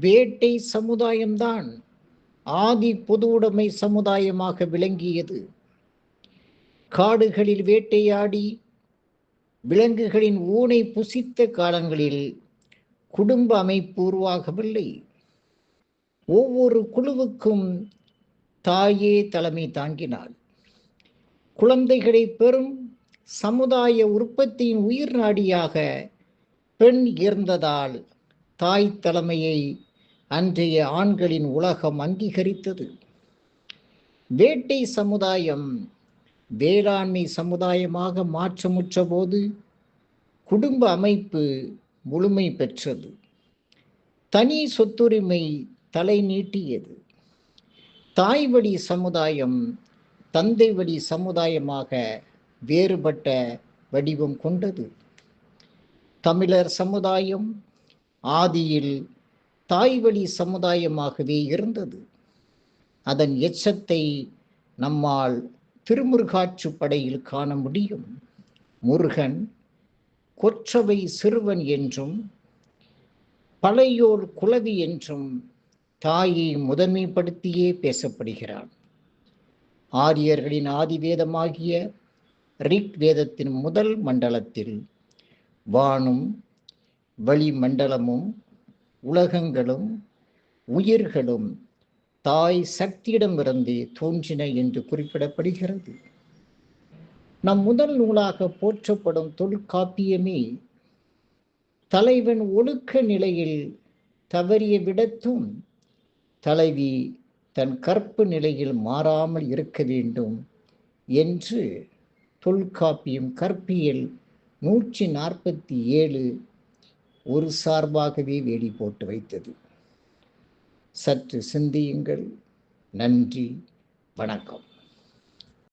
வேட்டை சமுதாயம்தான் ஆதி பொதுவுடைமை சமுதாயமாக விளங்கியது. காடுகளில் வேட்டையாடி விலங்குகளின் ஊனை புசித்த காலங்களில் குடும்ப அமைப்பு உருவாகவில்லை. ஒவ்வொரு குழுவுக்கும் தாயே தலைமை தாங்கினாள். குழந்தைகளை பெறும் சமுதாய உற்பத்தியின் உயிர் நாடியாக பெண் இருந்ததால் தாய் தலைமையை அன்றைய ஆண்களின் உலகம் அங்கீகரித்தது. வேட்டை சமுதாயம் வேளாண்மை சமுதாயமாக மாற்றமுற்ற போது குடும்ப அமைப்பு முழுமை பெற்றது. தனி சொத்துரிமை தலை நீட்டியது. தாய் வழி சமுதாயம் தந்தை வழி சமுதாயமாக வேறுபட்ட வடிவம் கொண்டது. தமிழர் சமுதாயம் ஆதியில் தாய் வழி சமுதாயமாகவே இருந்தது. அதன் எச்சத்தை நம்மால் திருமுருகாற்றுப்படையில் காண முடியும். முருகன் கொற்றவை சிறுவன் என்றும் பழையோர் குளவி என்றும் தாயை முதன்மைப்படுத்தியே பேசப்படுகிறான். ஆரியர்களின் ஆதிவேதமாகிய ரிக் வேதத்தின் முதல் மண்டலத்தில் வானும் வளிமண்டலமும் உலகங்களும் உயிர்களும் தாய் சக்தியிடமிருந்தே தோன்றின என்று குறிப்பிடப்படுகிறது. நம் முதல் நூலாக போற்றப்படும் தொல்காப்பியமே தலைவன் ஒழுக்க நிலையில் தவறிய விடத்தும் தலைவி தன் கற்பு நிலையில் மாறாமல் இருக்க வேண்டும் என்று தொல்காப்பியம் கற்பியல் 147 ஒரு சார்பாகவே வேலி போட்டு வைத்தது. சற்று சிந்தியுங்கள். நன்றி, வணக்கம்.